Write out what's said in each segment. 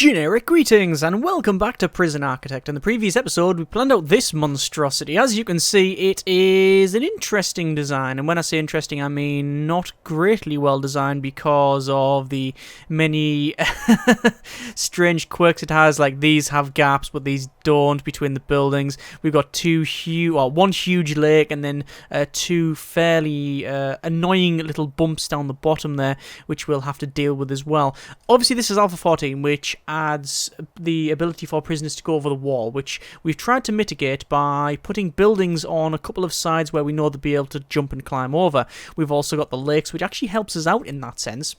Generic greetings and welcome back to Prison Architect. In the previous episode we planned out this monstrosity. As you can see, it is an interesting design, and when I say interesting I mean not greatly well designed because of the many strange quirks it has. Like these have gaps but these don't between the buildings. We've got one huge lake and then two fairly annoying little bumps down the bottom there which we'll have to deal with as well. Obviously this is Alpha 14, which adds the ability for prisoners to go over the wall, which we've tried to mitigate by putting buildings on a couple of sides where we know they'll be able to jump and climb over. We've also got the lakes, which actually helps us out in that sense.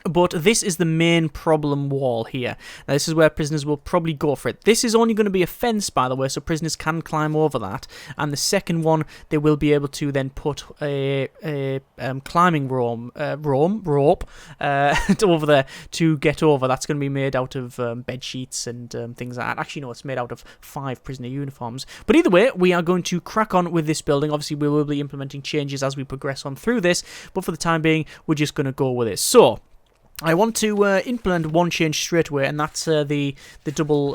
But this is the main problem wall here. Now, this is where prisoners will probably go for it. This is only going to be a fence, by the way, so prisoners can climb over that. And the second one, they will be able to then put a climbing rope over there to get over. That's going to be made out of bed sheets and things like that. Actually, no, it's made out of 5 prisoner uniforms. But either way, we are going to crack on with this building. Obviously, we will be implementing changes as we progress on through this. But for the time being, we're just going to go with it. So I want to implement one change straight away, and that's the double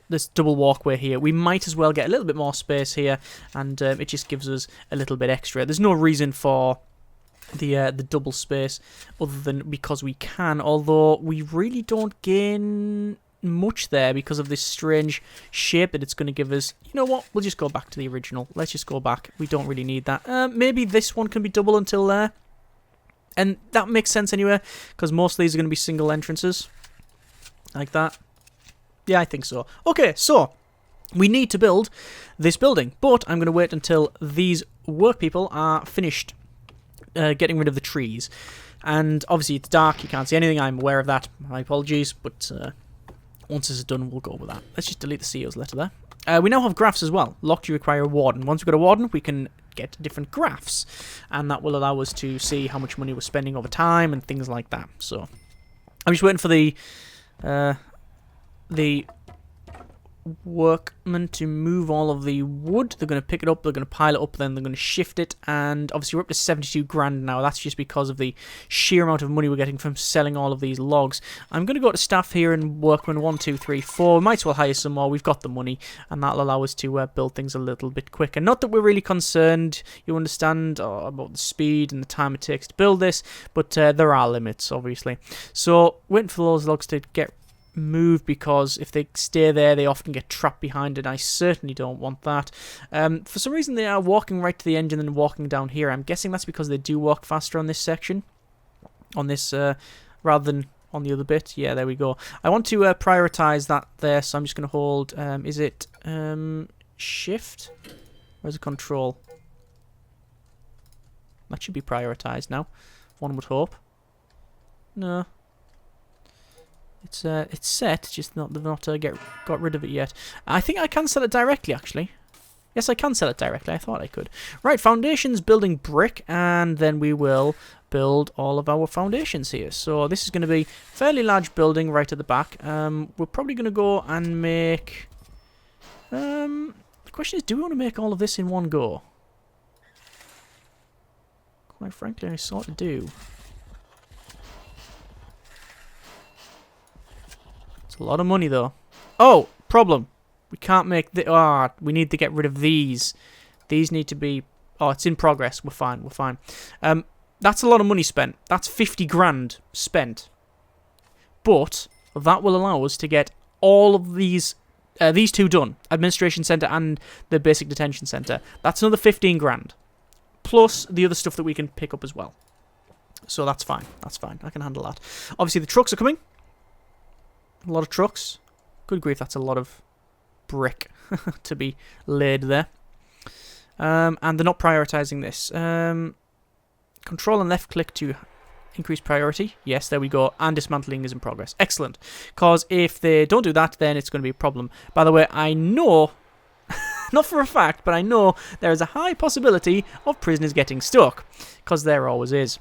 this double walkway here. We might as well get a little bit more space here, and it just gives us a little bit extra. There's no reason for the double space other than because we can, although we really don't gain much there because of this strange shape that it's going to give us. You know what? We'll just go back to the original. Let's just go back. We don't really need that. Maybe this one can be double until there. And that makes sense anyway, because most of these are going to be single entrances. Like that. Yeah, I think so. Okay, so we need to build this building, but I'm going to wait until these work people are finished getting rid of the trees. And obviously it's dark, you can't see anything, I'm aware of that. My apologies, but once this is done, we'll go with that. Let's just delete the CEO's letter there. We now have graphs as well. Locked, you require a warden. Once we've got a warden, we can get different graphs, and that will allow us to see how much money we're spending over time and things like that. So I'm just waiting for the workmen to move all of the wood. They're going to pick it up, they're going to pile it up, then they're going to shift it, and obviously we're up to 72 grand now. That's just because of the sheer amount of money we're getting from selling all of these logs. I'm going to go to staff here and workmen 1, 2, 3, 4. We might as well hire some more. We've got the money, and that'll allow us to build things a little bit quicker. Not that we're really concerned, you understand, about the speed and the time it takes to build this, but there are limits, obviously. So waiting for those logs to get move, because if they stay there they often get trapped behind it. I certainly don't want that. For some reason they are walking right to the engine and then walking down here. I'm guessing that's because they do walk faster on this section, on this rather than on the other bit. Yeah, there we go. I want to prioritize that there, so I'm just going to hold is it shift? Where's the control? That should be prioritized now, one would hope. No, it's set, just they've not got rid of it yet. I think I can sell it directly, actually. Yes, I can sell it directly. I thought I could. Right, foundations, building brick, and then we will build all of our foundations here. So this is going to be a fairly large building right at the back. We're probably going to go and make... the question is, do we want to make all of this in one go? Quite frankly, I sort of do. It's a lot of money, though. Oh, problem. We can't make the... we need to get rid of these. These need to be... Oh, it's in progress. We're fine. We're fine. That's a lot of money spent. That's 50 grand spent. But that will allow us to get all of these two done. Administration Centre and the Basic Detention Centre. That's another 15 grand. Plus the other stuff that we can pick up as well. So that's fine. That's fine. I can handle that. Obviously, the trucks are coming. A lot of trucks. Good grief, that's a lot of brick to be laid there. And they're not prioritising this. Control and left click to increase priority. Yes, there we go. And dismantling is in progress. Excellent. Because if they don't do that, then it's going to be a problem. By the way, I know, not for a fact, but I know there is a high possibility of prisoners getting stuck. Because there always is.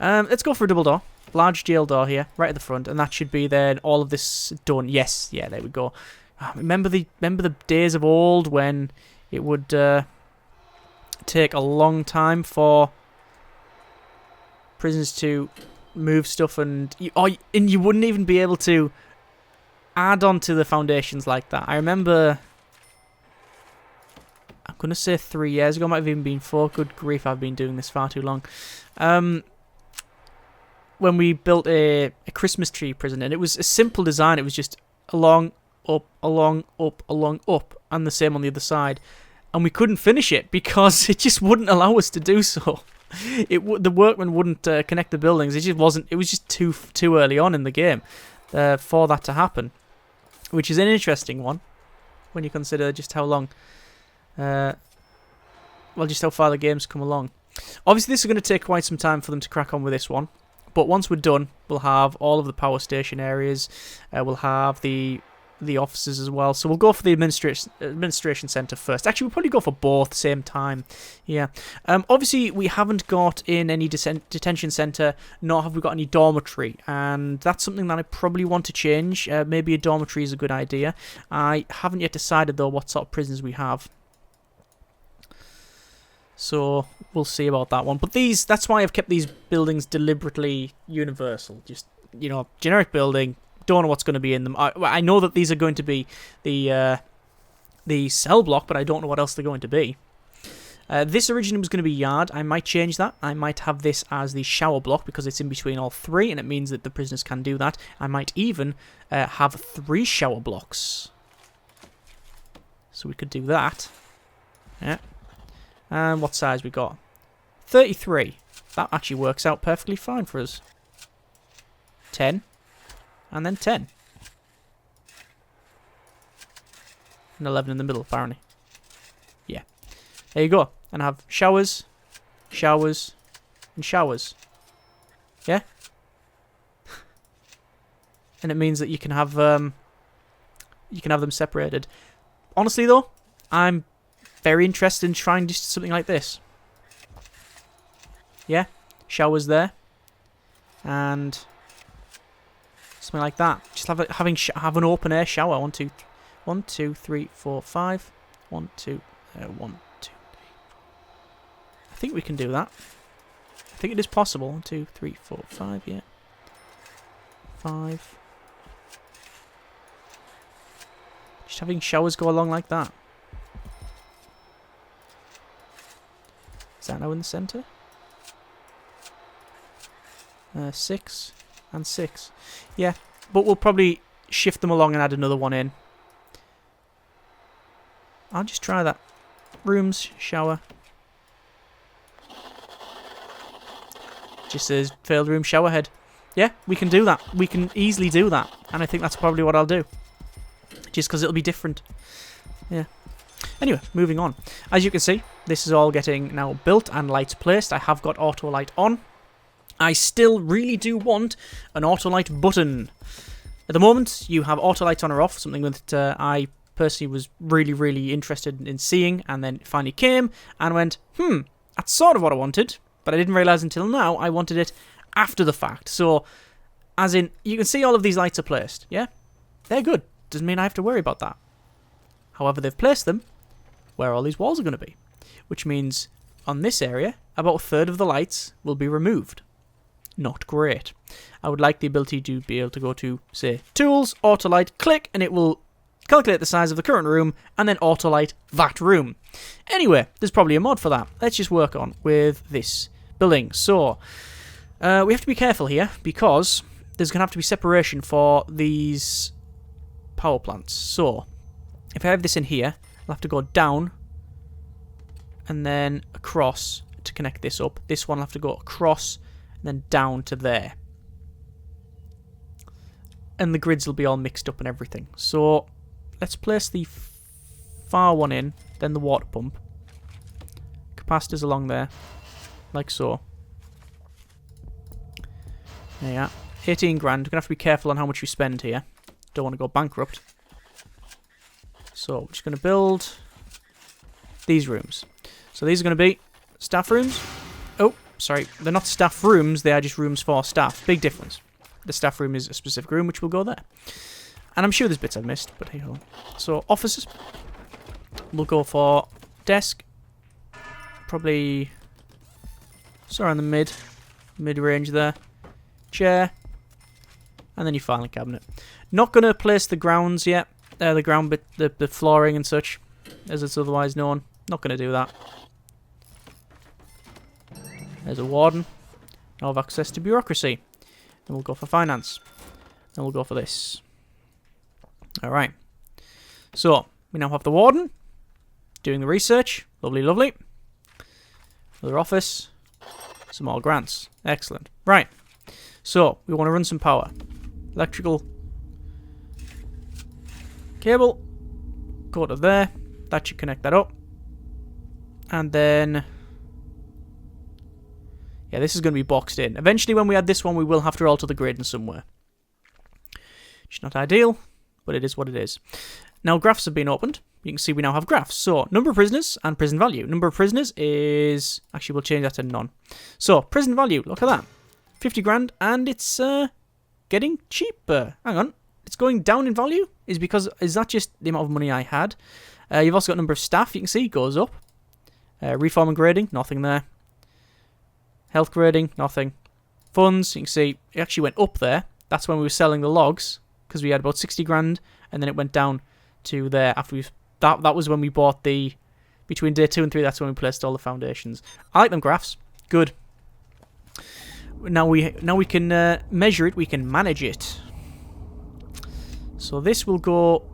Let's go for a double door. Large jail door here, right at the front, and that should be then all of this done. Yes, yeah, there we go. Remember the days of old when it would take a long time for prisoners to move stuff, and you wouldn't even be able to add on to the foundations like that. I remember, I'm going to say 3 years ago, might have even been 4. Good grief, I've been doing this far too long. When we built a Christmas tree prison, and it was a simple design. It was just along, up, along, up, along, up, and the same on the other side. And we couldn't finish it because it just wouldn't allow us to do so. The workmen wouldn't connect the buildings. It just wasn't. It was just too early on in the game for that to happen, which is an interesting one when you consider just how long, just how far the game's come along. Obviously, this is going to take quite some time for them to crack on with this one, but once we're done, we'll have all of the power station areas. We'll have the offices as well. So we'll go for the administration centre first. Actually, we'll probably go for both same time. Yeah. Obviously, we haven't got in any detention centre, nor have we got any dormitory. And that's something that I probably want to change. Maybe a dormitory is a good idea. I haven't yet decided, though, what sort of prisons we have. So we'll see about that one. But that's why I've kept these buildings deliberately universal. Just, generic building. Don't know what's going to be in them. I know that these are going to be the cell block, but I don't know what else they're going to be. This originally was going to be yard. I might change that. I might have this as the shower block because it's in between all 3, and it means that the prisoners can do that. I might even have 3 shower blocks. So we could do that. Yeah. And what size we got? 33. That actually works out perfectly fine for us. 10. And then 10. And 11 in the middle, apparently. Yeah. There you go. And I have showers, showers, and showers. Yeah? And it means that you can have them separated. Honestly, though, I'm very interested in trying just something like this. Yeah? Showers there. And something like that. Just have an open air shower. 1, 2, 3, 4, 5. 1, 2, 1, 2, 3. I think we can do that. I think it is possible. 1, 2, 3, 4, 5. Yeah. 5. Just having showers go along like that. Is that now in the centre? 6 and 6. Yeah, but we'll probably shift them along and add another one in. I'll just try that. Rooms, shower. Just says failed room shower head. Yeah, we can do that. We can easily do that. And I think that's probably what I'll do. Just because it'll be different. Yeah. Anyway, moving on. As you can see, this is all getting now built and lights placed. I have got auto light on. I still really do want an auto light button. At the moment, you have auto light on or off, something that I personally was really, really interested in seeing, and then it finally came and went, that's sort of what I wanted, but I didn't realise until now I wanted it after the fact. So, as in, you can see all of these lights are placed, yeah? They're good. Doesn't mean I have to worry about that. However, they've placed them where all these walls are going to be, which means on this area, about 1/3 of the lights will be removed. Not great. I would like the ability to be able to go to, say, Tools, Auto Light, click, and it will calculate the size of the current room, and then auto light that room. Anyway, there's probably a mod for that. Let's just work on with this building. So, we have to be careful here, because there's going to have to be separation for these power plants. So, if I have this in here, I'll have to go down and then across to connect this up. This one will have to go across and then down to there. And the grids will be all mixed up and everything. So let's place the far one in, then the water pump. Capacitors along there, like so. There you are. 18 grand. We're going to have to be careful on how much we spend here. Don't want to go bankrupt. So, we're just going to build these rooms. So, these are going to be staff rooms. Oh, sorry. They're not staff rooms. They are just rooms for staff. Big difference. The staff room is a specific room, which will go there. And I'm sure there's bits I've missed, but hey ho. So, offices. We'll go for desk. Probably somewhere in the mid-range there. Chair. And then your filing cabinet. Not going to place the grounds yet. The ground bit, the flooring and such, as it's otherwise known. Not going to do that. There's a warden. Now have access to bureaucracy. Then we'll go for finance. Then we'll go for this. Alright. So, we now have the warden doing the research. Lovely, lovely. Another office. Some more grants. Excellent. Right. So, we want to run some power. Electrical cable. Go to there. That should connect that up. And then... yeah, this is going to be boxed in. Eventually, when we add this one, we will have to alter the grading somewhere. It's not ideal, but it is what it is. Now, graphs have been opened. You can see we now have graphs. So, number of prisoners and prison value. Number of prisoners is... actually, we'll change that to none. So, prison value, look at that. 50 grand, and it's getting cheaper. Hang on. It's going down in value? Is that just the amount of money I had? You've also got number of staff, you can see, goes up. Reform and grading, nothing there. Health grading, nothing. Funds, you can see, it actually went up there. That's when we were selling the logs, because we had about 60 grand, and then it went down to there after we... That was when we bought the... between day 2 and 3, that's when we placed all the foundations. I like them graphs. Good. Now we can measure it, we can manage it. So this will go...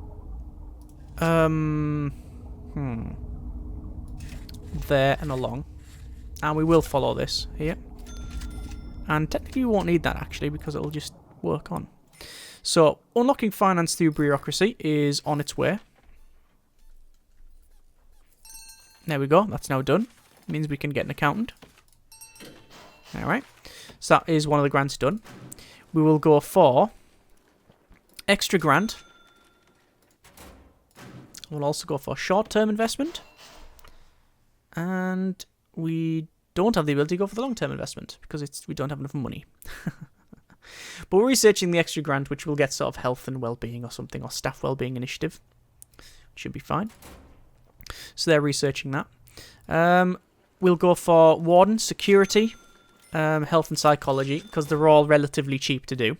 there and along. And we will follow this here. And technically we won't need that actually because it'll just work on. So, unlocking finance through bureaucracy is on its way. There we go, that's now done. It means we can get an accountant. Alright, so that is one of the grants done. We will go for extra grant. We'll also go for short-term investment. And we don't have the ability to go for the long-term investment because we don't have enough money. But we're researching the extra grant, which will get sort of health and well-being or something, or staff well-being initiative. Should be fine. So they're researching that. We'll go for warden, security, health and psychology, because they're all relatively cheap to do.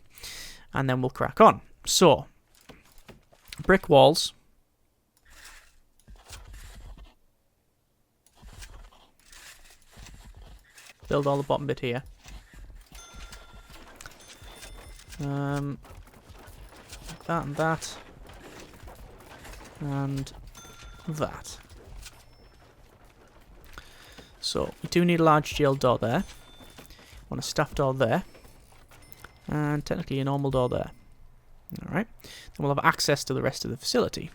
And then we'll crack on. So, brick walls. Build all the bottom bit here. Like that and that. And that. So, we do need a large jail door there. Want a staff door there. And technically a normal door there. Alright. Then we'll have access to the rest of the facility.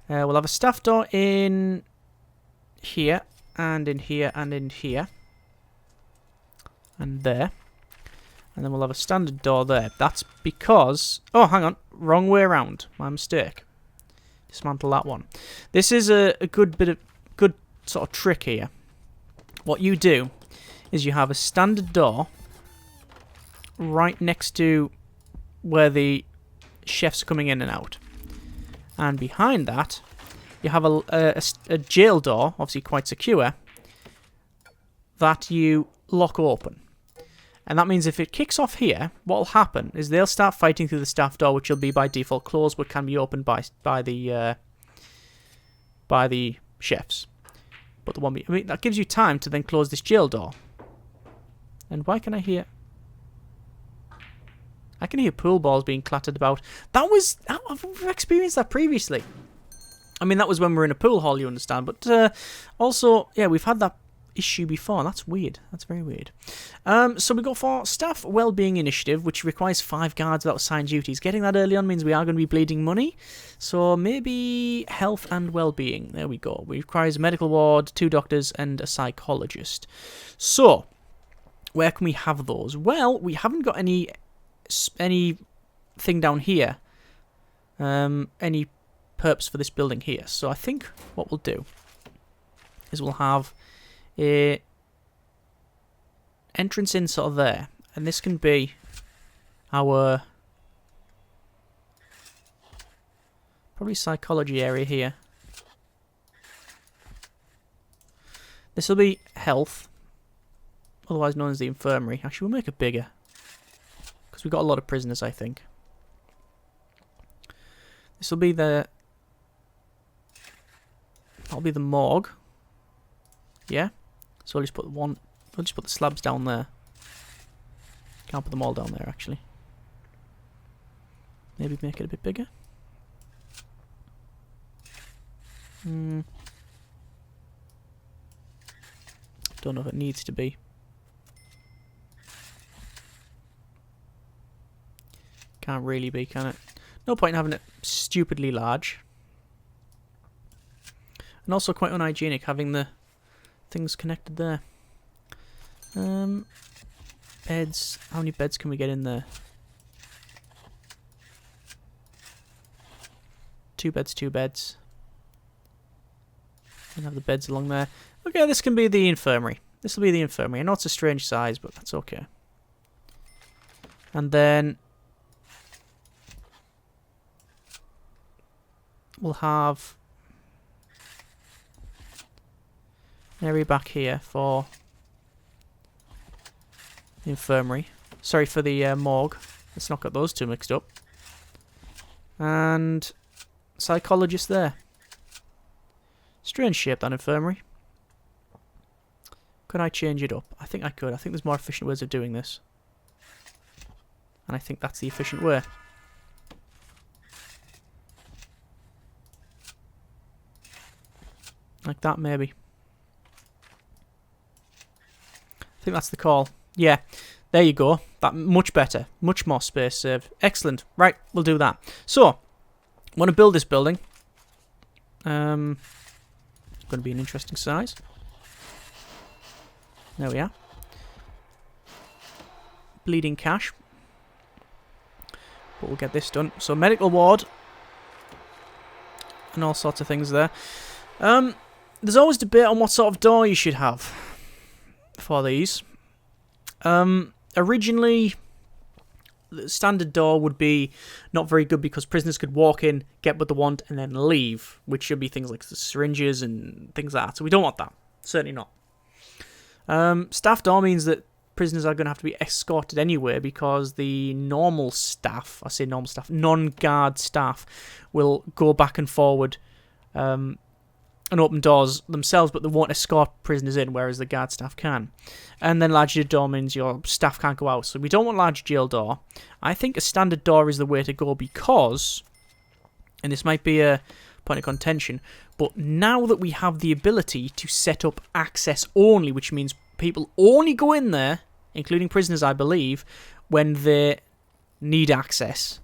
We'll have a staff door in here, and in here, and in here. And there. And then we'll have a standard door there. That's because... oh, hang on. Wrong way around. My mistake. Dismantle that one. This is a good bit of... good sort of trick here. What you do is you have a standard door right next to where the chefs are coming in and out. And behind that, you have a jail door, obviously quite secure, that you lock open. And that means if it kicks off here, what will happen is they'll start fighting through the staff door, which will be by default closed, but can be opened by the chefs. But the one, I mean, that gives you time to then close this jail door. And why can I hear? I can hear pool balls being clattered about. I've experienced that previously. I mean, that was when we were in a pool hall, you understand. But also, yeah, we've had that issue before. That's weird. That's very weird. So we go for Staff Wellbeing Initiative, which requires 5 guards without assigned duties. Getting that early on means we are going to be bleeding money. So maybe health and wellbeing. There we go. It requires a medical ward, 2 doctors, and a psychologist. So, where can we have those? Well, we haven't got anything down here. Any perps for this building here. So I think what we'll do is we'll have a entrance in sort of there, and this can be our probably psychology area here. This will be health, otherwise known as the infirmary. Actually, we'll make it bigger because we've got a lot of prisoners, I think. This will be the... That'll be the morgue. Yeah. So we'll just put one... We'll just put the slabs down there. Can't put them all down there, actually. Maybe make it a bit bigger. Don't know if it needs to be. Can't really be, can it? No point in having it stupidly large. And also quite unhygienic having the things connected there. Beds. How many beds can we get in there? 2 beds, 2 beds. And have the beds along there. Okay, this can be the infirmary. This will be the infirmary. I know it's a strange size, but that's okay. And then we'll have an area back here for the infirmary. Sorry, for the morgue. Let's not get those two mixed up. And psychologist there. Strange shape, that infirmary. Could I change it up? I think I could. I think there's more efficient ways of doing this. And I think that's the efficient way. Like that, maybe. I think that's the call. Yeah, there you go. That much better. Much more space saved. Excellent. Right, we'll do that. So, I want to build this building. It's going to be an interesting size. There we are. Bleeding cash. But we'll get this done. So, medical ward. And all sorts of things there. There's always debate on what sort of door you should have for these. Originally, the standard door would be not very good because prisoners could walk in, get what they want, and then leave, which should be things like the syringes and things like that. So we don't want that. Certainly not. Staff door means that prisoners are going to have to be escorted anyway because the normal staff, I say normal staff, non-guard staff, will go back and forward and open doors themselves, but they won't escort prisoners in, whereas the guard staff can. And then large jail door means your staff can't go out. So we don't want large jail door. I think a standard door is the way to go because, and this might be a point of contention, but now that we have the ability to set up access only, which means people only go in there, including prisoners, I believe, when they need access,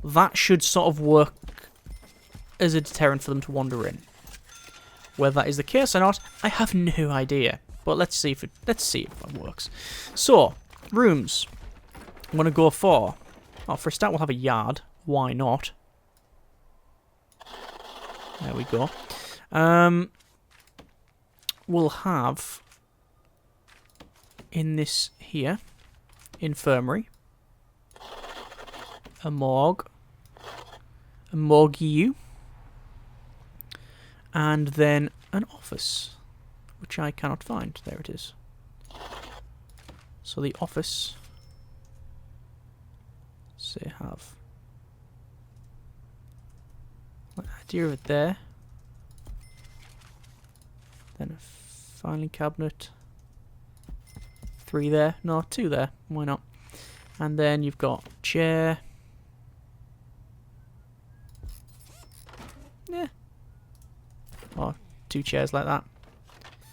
that should sort of work as a deterrent for them to wander in. Whether that is the case or not, I have no idea. But let's see if it works. So, rooms. I'm going to go for... Oh, for a start, we'll have a yard. Why not? There we go. We'll have... in this here, infirmary, a morgue, a morgue, and then an office, which I cannot find. There it is. So the office, say, have an idea of it there. Then a filing cabinet. 3 there. No, 2 there. Why not? And then you've got chair. Yeah. Or 2 chairs like that.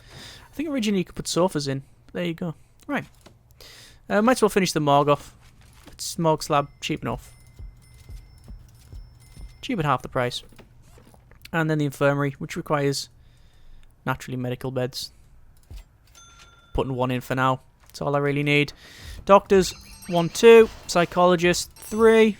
I think originally you could put sofas in. There you go. Right. Might as well finish the morgue off. It's morgue slab, cheap enough. Cheap at half the price. And then the infirmary, which requires naturally medical beds. Putting 1 in for now. That's all I really need. Doctors, 1, 2. Psychologist, 3.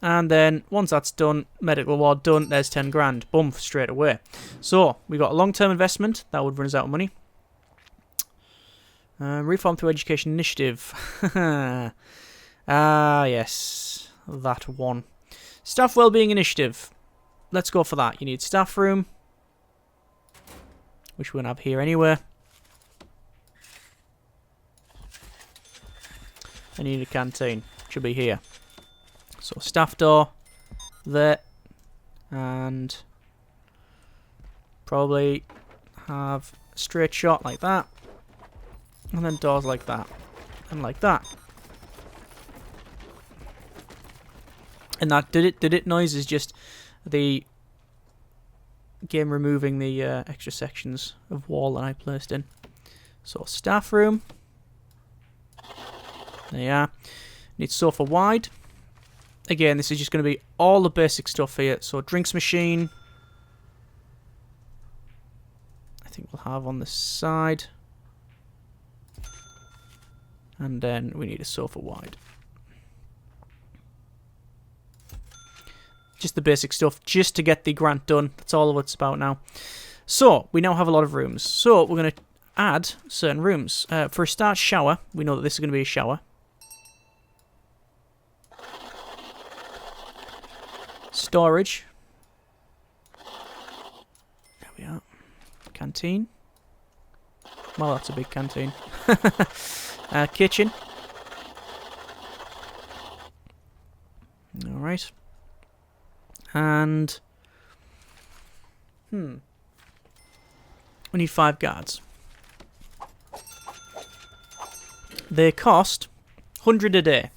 And then, once that's done, medical ward done, there's 10 grand. Boom, straight away. So, we got a long-term investment. That would run us out of money. Reform through education initiative. Yes. That one. Staff wellbeing initiative. Let's go for that. You need staff room. Which we're going to have here anyway. And you need a canteen. Should be here. So staff door, there, and probably have a straight shot like that, and then doors like that, and like that. And that did it noise is just the game removing the extra sections of wall that I placed in. So staff room. There you are. Need sofa wide. Again, this is just going to be all the basic stuff here. So drinks machine. I think we'll have on the side. And then we need a sofa wide. Just the basic stuff, just to get the grant done. That's all it's about now. So, we now have a lot of rooms. So, we're going to add certain rooms. For a start, shower. We know that this is going to be a shower. Storage. There we are. Canteen. Well, that's a big canteen. Kitchen. Alright. And we need 5 guards. They cost 100 a day.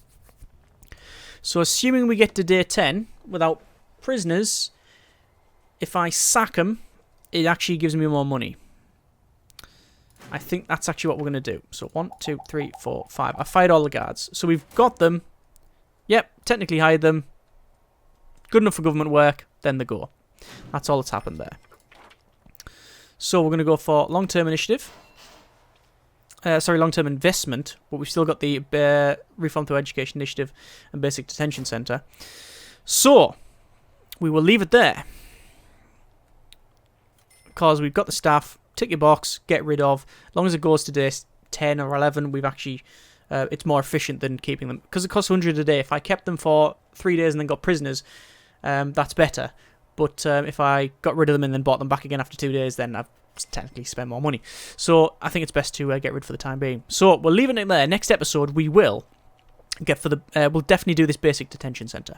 So assuming we get to day 10 without prisoners, if I sack them, it actually gives me more money. I think that's actually what we're going to do. So 1, 2, 3, 4, 5. I fired all the guards. So we've got them. Yep, technically hired them. Good enough for government work, then they go. That's all that's happened there. So we're going to go for long-term initiative. Long-term investment, but we've still got the Reform Through Education Initiative and Basic Detention Centre. So, we will leave it there. Because we've got the staff, tick your box, get rid of. As long as it goes to day 10 or 11, we've actually... it's more efficient than keeping them. Because it costs 100 a day. If I kept them for 3 days and then got prisoners, that's better. But if I got rid of them and then bought them back again after 2 days, then I've technically spent more money. So I think it's best to get rid for the time being. So we'll leave it there. Next episode, we will get for the... we'll definitely do this basic detention centre.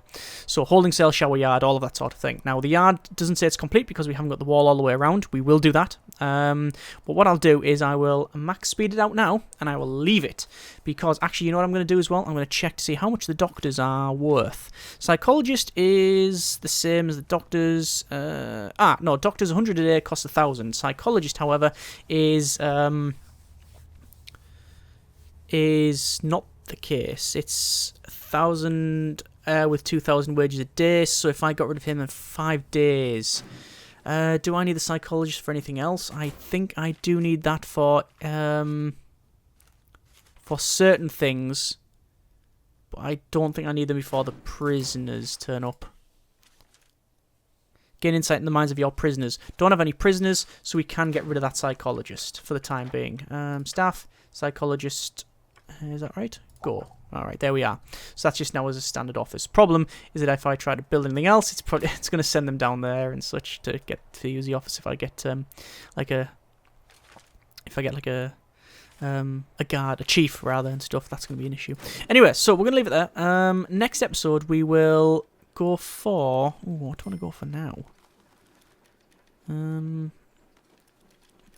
So holding cell, shower yard, all of that sort of thing. Now, the yard doesn't say it's complete because we haven't got the wall all the way around. We will do that. But what I'll do is I will max speed it out now, and I will leave it. Because, actually, you know what I'm going to do as well? I'm going to check to see how much the doctors are worth. Psychologist is the same as the doctors. No, doctors 100 a day costs 1,000. Psychologist, however, is not the case. It's 1,000 with 2,000 wages a day. So if I got rid of him in 5 days, do I need the psychologist for anything else? I think I do need that for certain things, but I don't think I need them before the prisoners turn up. Gain insight in the minds of your prisoners. Don't have any prisoners, so we can get rid of that psychologist for the time being. Staff, psychologist, is that right? Go. Alright, there we are. So that's just now as a standard office. Problem is that if I try to build anything else, it's going to send them down there and such to get to use the office. If I get a guard, a chief rather, and stuff, that's going to be an issue. Anyway, so we're going to leave it there. Next episode we will go for... Ooh, what do I want to go for now?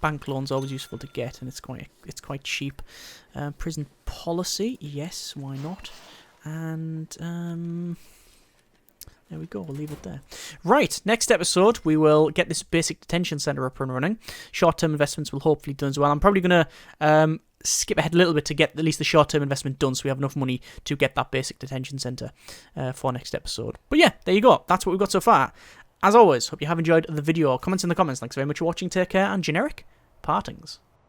Bank loan's always useful to get, and it's quite cheap. Prison policy, yes, why not? And there we go. We'll leave it there. Right, next episode we will get this basic detention centre up and running. Short-term investments will hopefully done as well. I'm probably going to skip ahead a little bit to get at least the short-term investment done, so we have enough money to get that basic detention centre for next episode. But yeah, there you go. That's what we've got so far. As always, hope you have enjoyed the video. Comments in the comments. Thanks very much for watching. Take care, and generic partings.